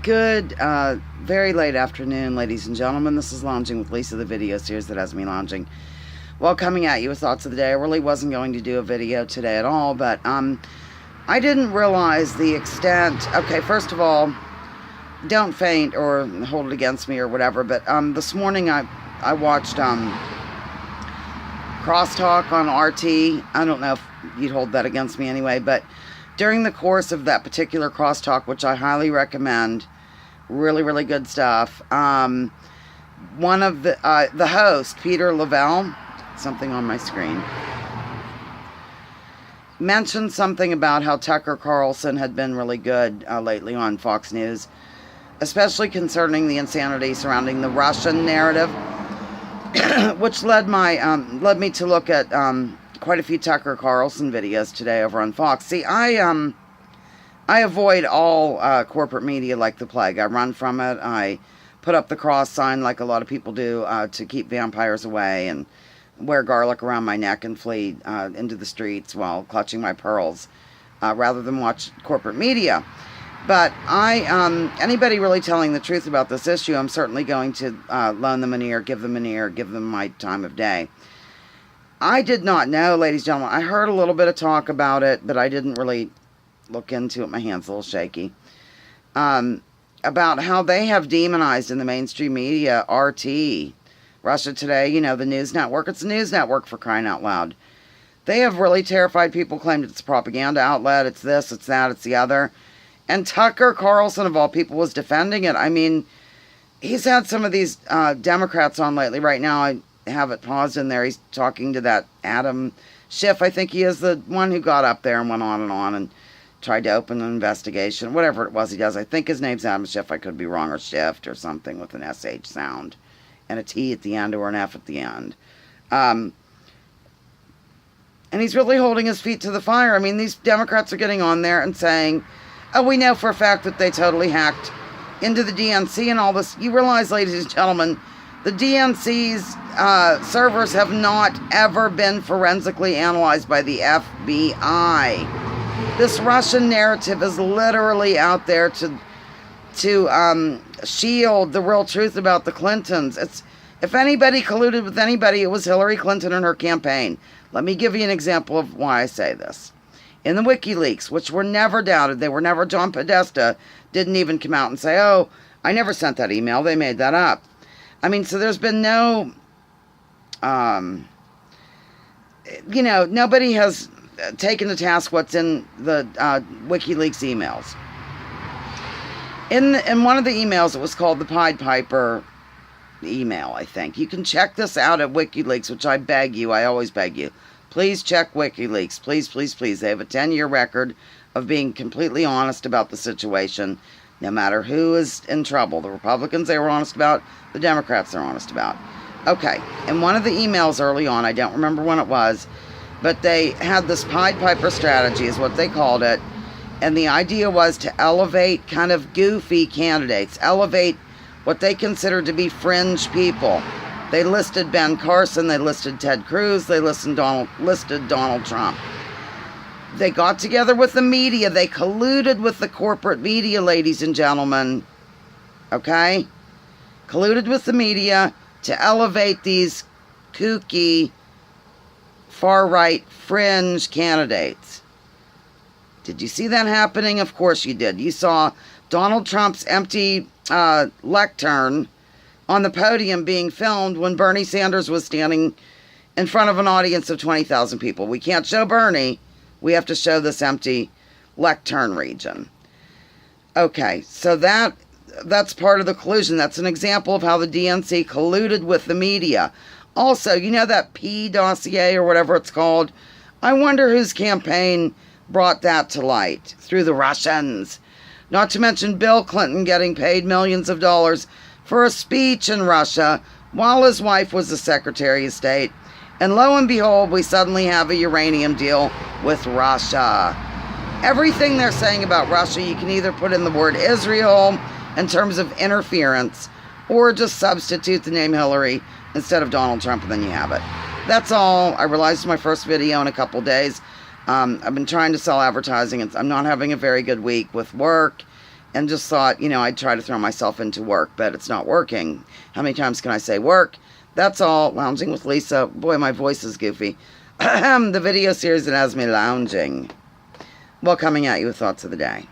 Good, very late afternoon, ladies and gentlemen. This is Lounging with Lisa, the video series that has me lounging. Well, coming at you with thoughts of the day. I really wasn't going to do a video today at all, but I didn't realize the extent. Okay, first of all, don't faint or hold it against me or whatever, but this morning I watched Crosstalk on RT. I don't know if you'd hold that against me anyway, but during the course of that particular Crosstalk, which I highly recommend, really, really good stuff, one of the host, Peter Lavelle, something on my screen, mentioned something about how Tucker Carlson had been really good lately on Fox News, especially concerning the insanity surrounding the Russian narrative, which led me to look at quite a few Tucker Carlson videos today over on Fox. See, I avoid all corporate media like the plague. I run from it. I put up the cross sign like a lot of people do to keep vampires away, and wear garlic around my neck and flee into the streets while clutching my pearls rather than watch corporate media. But anybody really telling the truth about this issue, I'm certainly going to loan them an ear, give them my time of day. I did not know, ladies and gentlemen. I heard a little bit of talk about it, but I didn't really look into it. My hand's a little shaky. About how they have demonized in the mainstream media RT, Russia Today, you know, the news network. It's a news network, for crying out loud. They have really terrified people, claimed it's a propaganda outlet, it's this, it's that, it's the other. And Tucker Carlson, of all people, was defending it. I mean, he's had some of these Democrats on lately. Right now, I have it paused in there. He's talking to that Adam Schiff. I think he is the one who got up there and went on and tried to open an investigation. Whatever it was he does. I think his name's Adam Schiff. I could be wrong, or Shift or something with an SH sound and a T at the end or an F at the end. And he's really holding his feet to the fire. I mean, these Democrats are getting on there and saying, oh, we know for a fact that they totally hacked into the DNC and all this. You realize, ladies and gentlemen, the DNC's servers have not ever been forensically analyzed by the FBI. This Russian narrative is literally out there to shield the real truth about the Clintons. If anybody colluded with anybody, it was Hillary Clinton and her campaign. Let me give you an example of why I say this. In the WikiLeaks, which were never doubted, they were never, John Podesta didn't even come out and say, oh, I never sent that email, they made that up. I mean, so there's been no, nobody has taken to task what's in the WikiLeaks emails. In one of the emails, it was called the Pied Piper email, I think. You can check this out at WikiLeaks, which I beg you, I always beg you. Please check WikiLeaks. Please, please, please. They have a 10-year record of being completely honest about the situation, no matter who is in trouble. The Republicans they were honest about, the Democrats they're honest about. Okay, in one of the emails early on, I don't remember when it was, but they had this Pied Piper strategy, is what they called it, and the idea was to elevate kind of goofy candidates, elevate what they considered to be fringe people. They listed Ben Carson, they listed Ted Cruz, they listed Donald Trump. They got together with the media. They colluded with the corporate media, ladies and gentlemen. Okay? Colluded with the media to elevate these kooky, far-right, fringe candidates. Did you see that happening? Of course you did. You saw Donald Trump's empty lectern on the podium being filmed when Bernie Sanders was standing in front of an audience of 20,000 people. We can't show Bernie. We have to show this empty lectern region. Okay, so that's part of the collusion. That's an example of how the DNC colluded with the media. Also, you know that P dossier or whatever it's called? I wonder whose campaign brought that to light through the Russians. Not to mention Bill Clinton getting paid millions of dollars for a speech in Russia while his wife was the Secretary of State. And lo and behold, we suddenly have a uranium deal with Russia. Everything they're saying about Russia, you can either put in the word Israel in terms of interference, or just substitute the name Hillary instead of Donald Trump, and then you have it. That's all. I realized it's my first video in a couple days. I've been trying to sell advertising. I'm not having a very good week with work and just thought, I'd try to throw myself into work, but it's not working. How many times can I say work? That's all. Lounging with Lisa. Boy, my voice is goofy. The video series that has me lounging. Well, coming at you with thoughts of the day.